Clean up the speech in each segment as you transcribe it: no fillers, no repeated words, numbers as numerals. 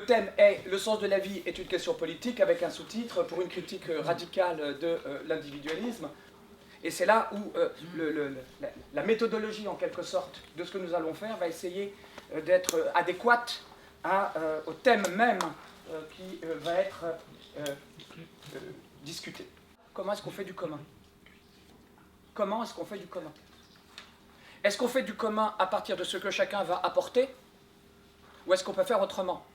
Le thème est « Le sens de la vie est une question politique » avec un sous-titre pour une critique radicale de l'individualisme. Et c'est là où la méthodologie, en quelque sorte, de ce que nous allons faire va essayer d'être adéquate au thème même qui va être discuté. Comment est-ce qu'on fait du commun? Comment est-ce qu'on fait du commun? Est-ce qu'on fait du commun à partir de ce que chacun va apporter? Ou est-ce qu'on peut faire autrement?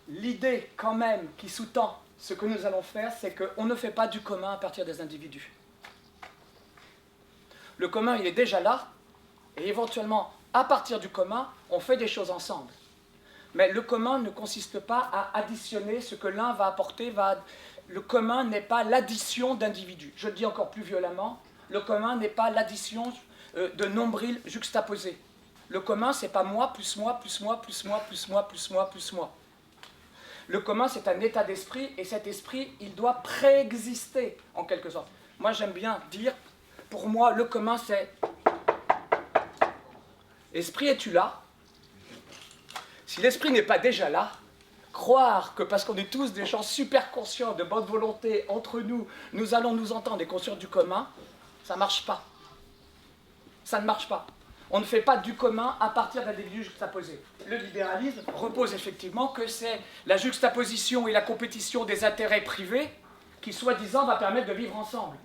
L'idée, quand même, qui sous-tend ce que nous allons faire, c'est qu'on ne fait pas du commun à partir des individus. Le commun, il est déjà là, et éventuellement, à partir du commun, on fait des choses ensemble. Mais le commun ne consiste pas à additionner ce que l'un va apporter. Le commun n'est pas l'addition d'individus. Je le dis encore plus violemment, le commun n'est pas l'addition de nombrils juxtaposés. Le commun, c'est pas moi, plus moi, plus moi, plus moi, plus moi, plus moi, plus moi. Le commun, c'est un état d'esprit, et cet esprit, il doit préexister, en quelque sorte. Moi, j'aime bien dire, pour moi, le commun, c'est... Esprit, es-tu là? Si l'esprit n'est pas déjà là, croire que parce qu'on est tous des gens super conscients de bonne volonté entre nous, nous allons nous entendre et construire du commun, ça ne marche pas. Ça ne marche pas. On ne fait pas du commun à partir d'individus juxtaposés. Le libéralisme repose effectivement que c'est la juxtaposition et la compétition des intérêts privés qui, soi-disant, va permettre de vivre ensemble.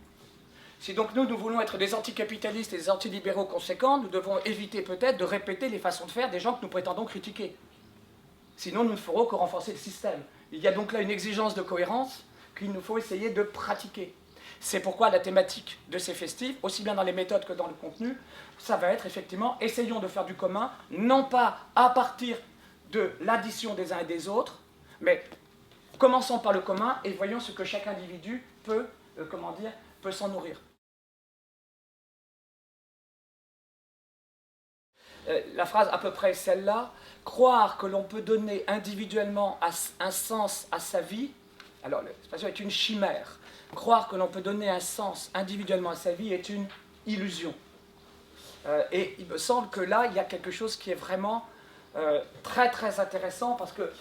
Si donc nous voulons être des anticapitalistes et des antilibéraux conséquents, nous devons éviter peut-être de répéter les façons de faire des gens que nous prétendons critiquer. Sinon, nous ne ferons que renforcer le système. Il y a donc là une exigence de cohérence qu'il nous faut essayer de pratiquer. C'est pourquoi la thématique de ces festifs, aussi bien dans les méthodes que dans le contenu, ça va être effectivement, essayons de faire du commun, non pas à partir de l'addition des uns et des autres, mais commençons par le commun et voyons ce que chaque individu peut, peut s'en nourrir. La phrase à peu près est celle-là: croire que l'on peut donner individuellement un sens à sa vie, alors l'expression est une chimère. Croire que l'on peut donner un sens individuellement à sa vie est une illusion. Et il me semble que là, il y a quelque chose qui est vraiment très très intéressant, parce que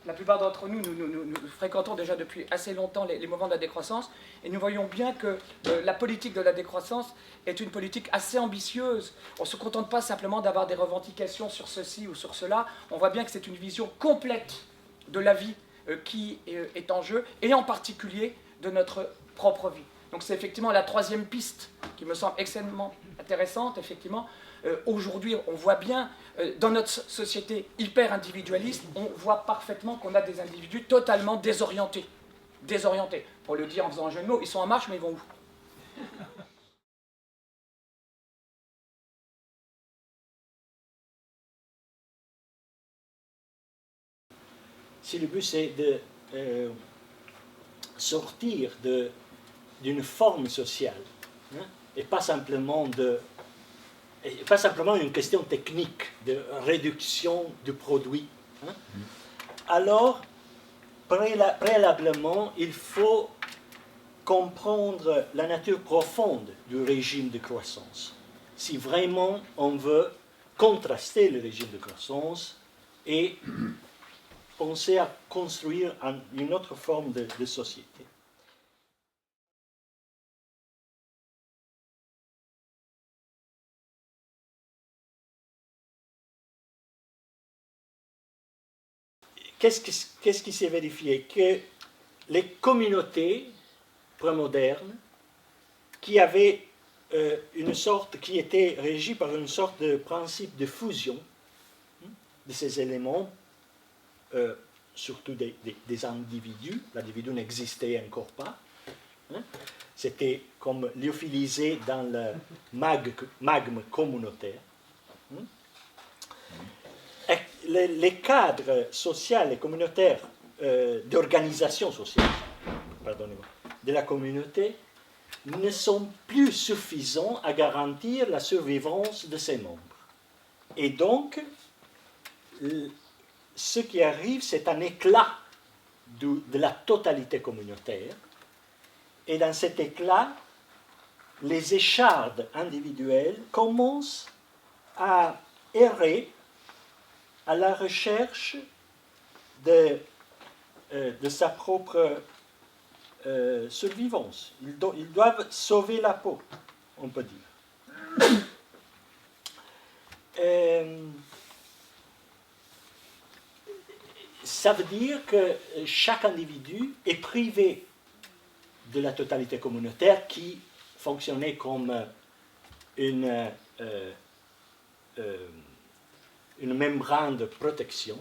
la plupart d'entre nous, nous fréquentons déjà depuis assez longtemps les mouvements de la décroissance, et nous voyons bien que la politique de la décroissance est une politique assez ambitieuse. On ne se contente pas simplement d'avoir des revendications sur ceci ou sur cela, on voit bien que c'est une vision complète de la vie qui est en jeu, et en particulier de notre propre vie. Donc c'est effectivement la troisième piste qui me semble extrêmement intéressante. Effectivement, aujourd'hui, on voit bien, dans notre société hyper individualiste, on voit parfaitement qu'on a des individus totalement désorientés. Désorientés. Pour le dire en faisant un jeu de mots, ils sont en marche, mais ils vont où? Si le but c'est de sortir d'une forme sociale, hein, et pas simplement une question technique de réduction du produit, hein, alors préalablement il faut comprendre la nature profonde du régime de croissance, si vraiment on veut contraster le régime de croissance et penser à construire une autre forme de société. Qu'est-ce qui s'est vérifié? Que les communautés prémodernes qui avaient qui étaient régies par une sorte de principe de fusion de ces éléments, surtout des individus. L'individu n'existait encore pas. Hein. C'était comme lyophilisé dans le magme communautaire. Hein. Les cadres sociaux et communautaires d'organisation sociale, pardonnez-moi, de la communauté ne sont plus suffisants à garantir la survivance de ses membres. Et donc, ce qui arrive, c'est un éclat de la totalité communautaire. Et dans cet éclat, les échardes individuelles commencent à errer à la recherche de sa propre survivance. Ils doivent sauver la peau, on peut dire. Ça veut dire que chaque individu est privé de la totalité communautaire qui fonctionnait comme une membrane de protection,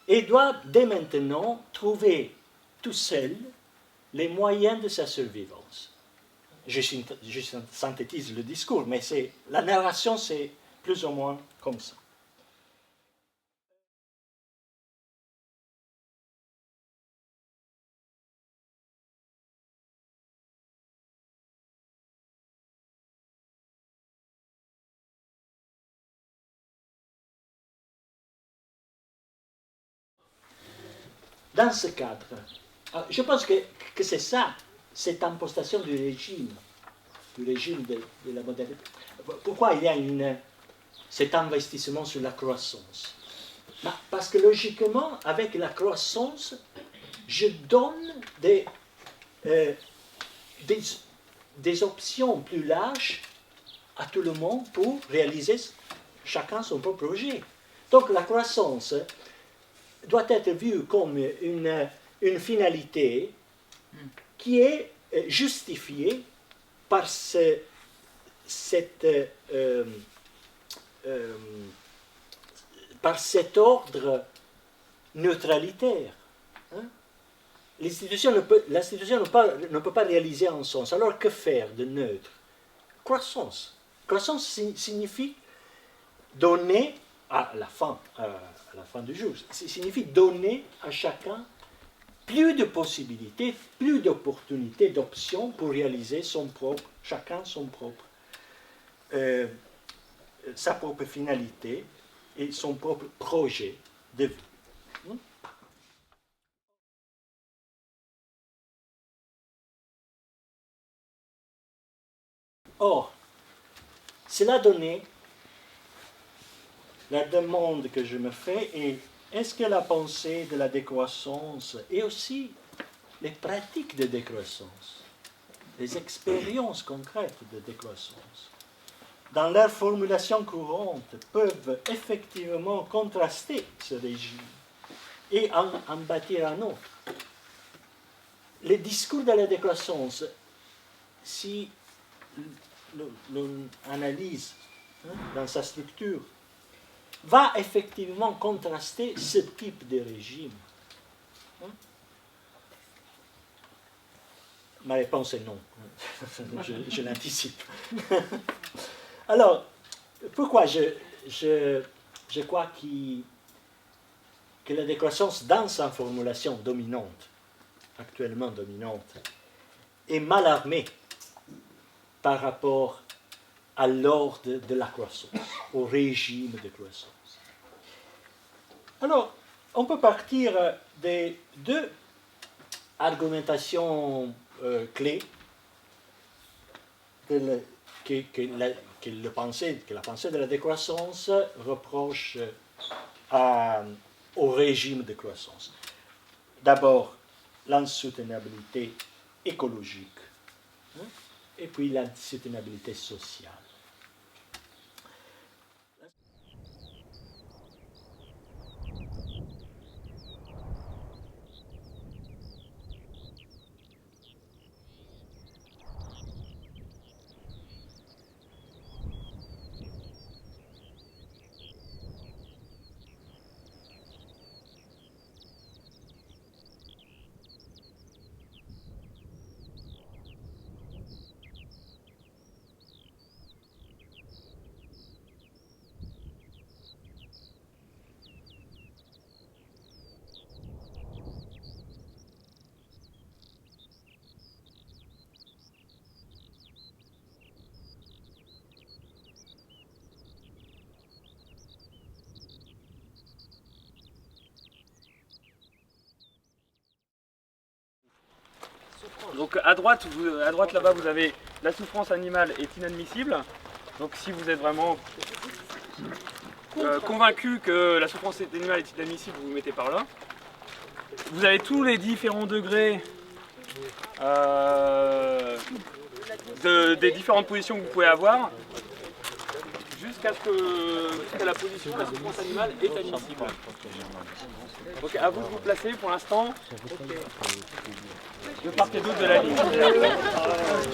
et doit dès maintenant trouver tout seul les moyens de sa survivance. Je synthétise le discours, mais la narration, c'est plus ou moins comme ça. Dans ce cadre, je pense que c'est ça, cette impostation du régime de la modernité. Pourquoi il y a cet investissement sur la croissance? Parce que logiquement, avec la croissance, je donne des options plus larges à tout le monde pour réaliser chacun son propre projet. Donc la croissance doit être vue comme une finalité qui est justifiée par par cet ordre neutralitaire. Hein? L'institution ne peut pas réaliser un sens. Alors que faire de neutre? Croissance. Croissance signifie donner à la fin du jour, signifie donner à chacun plus de possibilités, plus d'opportunités, d'options pour réaliser chacun sa propre finalité et son propre projet de vie. Or, cela donnait la demande que je me fais est: est-ce que la pensée de la décroissance et aussi les pratiques de décroissance, les expériences concrètes de décroissance, dans leur formulation courante, peuvent effectivement contraster ce régime et en bâtir un autre? Les discours de la décroissance, si l'on analyse dans sa structure, va effectivement contraster ce type de régime. Ma réponse est non. je l'anticipe. Alors, pourquoi je crois que la décroissance, dans sa formulation dominante, actuellement dominante, est mal armée par rapport à l'ordre de la croissance, au régime de croissance. Alors, on peut partir des deux argumentations clés que la pensée de la décroissance reproche au régime de croissance. D'abord, l'insoutenabilité écologique, et puis l'insoutenabilité sociale. Donc à droite là-bas, vous avez la souffrance animale est inadmissible. Donc si vous êtes vraiment convaincu que la souffrance animale est inadmissible, vous vous mettez par là. Vous avez tous les différents degrés des différentes positions que vous pouvez avoir, jusqu'à la position de la souffrance animale est admissible. Donc à vous de vous placer pour l'instant de part et d'autre de la ligne.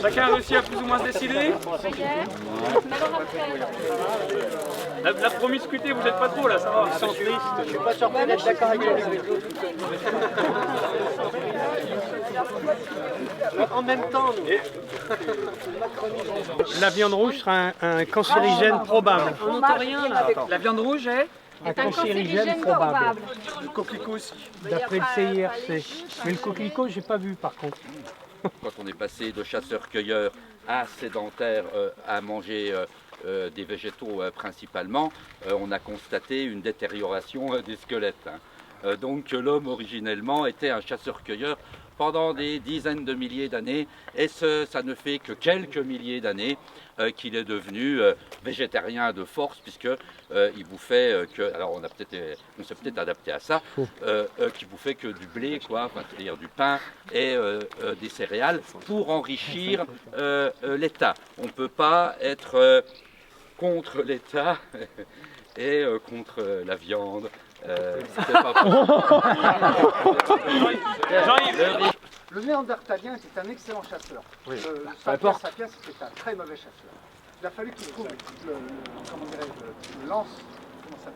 Chacun a réussi à plus ou moins se décider. La promiscuité, vous n'êtes pas trop là, ça va. Je suis pas surpris d'être d'accord avec lui. En même temps, La viande rouge sera un cancérigène probable. on n'entend rien là. La viande rouge est Un cancérigène probable, le coquelicot aussi. d'après le CIRC. Mais le coquelicot, j'ai pas vu par contre. Quand on est passé de chasseur-cueilleur à sédentaire à manger des végétaux principalement, on a constaté une détérioration des squelettes. Donc l'homme originellement était un chasseur-cueilleur pendant des dizaines de milliers d'années et ça ne fait que quelques milliers d'années qu'il est devenu végétarien de force puisque il bouffait alors on s'est peut-être adapté à ça, qu'il bouffait que du blé, quoi, c'est-à-dire du pain et des céréales pour enrichir l'État. On ne peut pas être contre l'État et contre la viande. C'était pas Le Néandertalien était un excellent chasseur. Sapiens était un très mauvais chasseur. Il a fallu qu'il trouve le lance,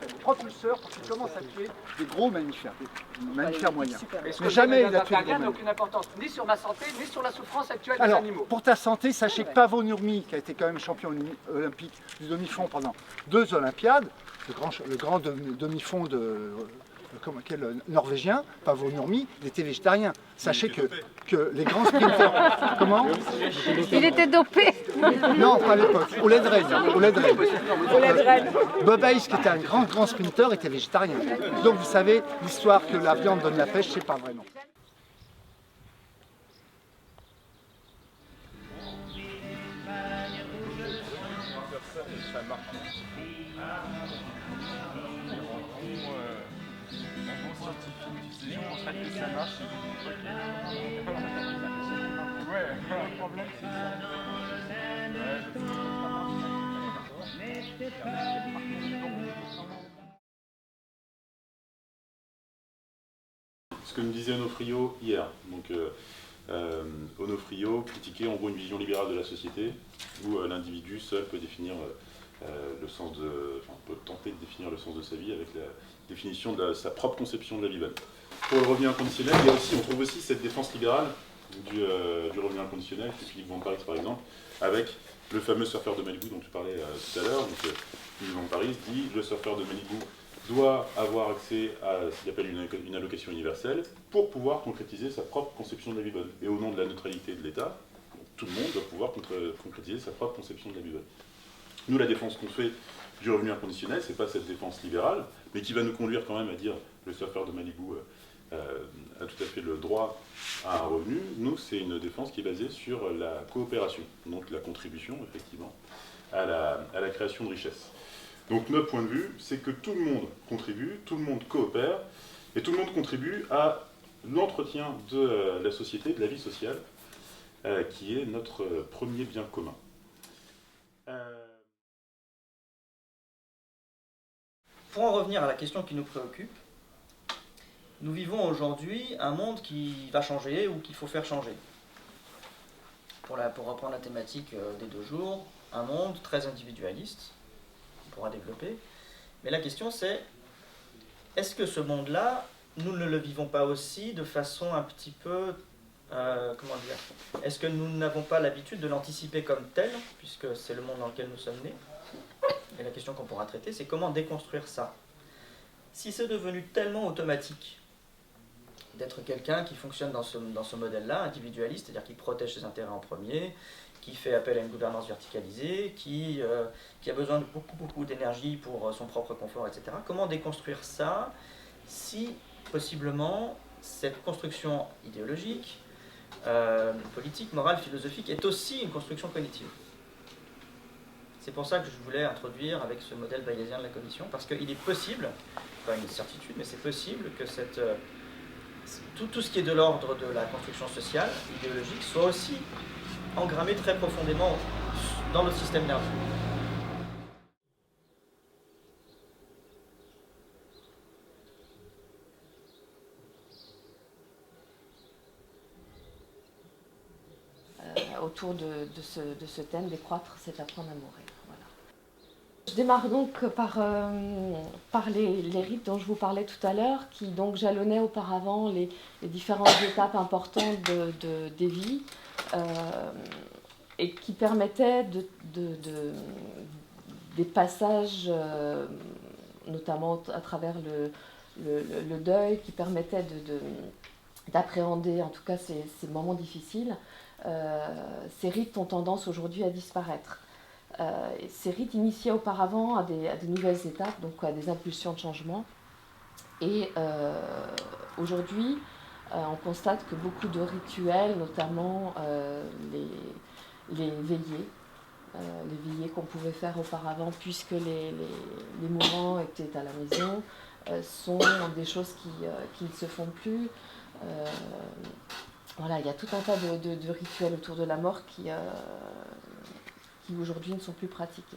le propulseur pour qu'il commence à tuer des gros mammifères, des mammifères moyens. Mais jamais il a tué des gros n'a aucune importance ni sur ma santé, ni sur la souffrance actuelle des Alors, animaux. pour ta santé, sachez que Paavo Nurmi, qui a été quand même champion olympique du demi-fond pendant 2 Olympiades, le grand demi-fond norvégien, Paavo Nurmi, il était végétarien. Sachez que les grands sprinters... Comment? Il était dopé. Non, pas à l'époque. Au Ledren. Bob Hayes, qui était un grand sprinter, était végétarien. Donc vous savez, l'histoire que la viande donne la pêche, c'est pas vrai non. Ce que nous disait Onofrio hier. Donc, Onofrio critiquait en gros une vision libérale de la société où l'individu seul peut définir le sens peut tenter de définir le sens de sa vie avec la définition de sa propre conception de la vie bonne. Pour le revenu inconditionnel, on trouve aussi cette défense libérale du revenu inconditionnel, que Philippe Van Parijs par exemple, avec le fameux surfeur de Malibu dont tu parlais tout à l'heure. Philippe Van Parijs dit le surfeur de Malibu doit avoir accès à ce qu'il appelle une allocation universelle pour pouvoir concrétiser sa propre conception de la vie bonne. Et au nom de la neutralité de l'État, tout le monde doit pouvoir concrétiser sa propre conception de la vie bonne. Nous, la défense qu'on fait du revenu inconditionnel, c'est pas cette défense libérale, mais qui va nous conduire quand même à dire le surfeur de Malibu a tout à fait le droit à un revenu. Nous, c'est une défense qui est basée sur la coopération, donc la contribution, effectivement, à la création de richesses. Donc notre point de vue, c'est que tout le monde contribue, tout le monde coopère, et tout le monde contribue à l'entretien de la société, de la vie sociale, qui est notre premier bien commun. Pour en revenir à la question qui nous préoccupe, nous vivons aujourd'hui un monde qui va changer ou qu'il faut faire changer. Pour reprendre la thématique des 2 jours, un monde très individualiste, on pourra développer, mais la question c'est, est-ce que ce monde-là, nous ne le vivons pas aussi de façon un petit peu, comment dire, est-ce que nous n'avons pas l'habitude de l'anticiper comme tel, puisque c'est le monde dans lequel nous sommes nés? Et la question qu'on pourra traiter, c'est comment déconstruire ça. Si c'est devenu tellement automatique d'être quelqu'un qui fonctionne dans ce modèle-là, individualiste, c'est-à-dire qui protège ses intérêts en premier, qui fait appel à une gouvernance verticalisée, qui a besoin de beaucoup d'énergie pour son propre confort, etc. Comment déconstruire ça si, possiblement, cette construction idéologique, politique, morale, philosophique est aussi une construction cognitive? C'est pour ça que je voulais introduire avec ce modèle bayésien de la cognition, parce qu'il est possible, pas une certitude, mais c'est possible que tout ce qui est de l'ordre de la construction sociale, idéologique, soit aussi engrammé très profondément dans notre système nerveux. Autour de ce thème, décroître, c'est apprendre à mourir. Voilà. Je démarre donc par les rites dont je vous parlais tout à l'heure, qui donc jalonnaient auparavant les différentes étapes importantes des vies et qui permettaient des passages, notamment à travers le deuil, qui permettaient d'appréhender en tout cas ces moments difficiles. Ces rites ont tendance aujourd'hui à disparaître. Ces rites initiaient auparavant à des nouvelles étapes, donc à des impulsions de changement. Et aujourd'hui, on constate que beaucoup de rituels, notamment les veillées qu'on pouvait faire auparavant, puisque les mourants étaient à la maison, sont des choses qui ne se font plus. Voilà, il y a tout un tas de rituels autour de la mort qui aujourd'hui ne sont plus pratiqués.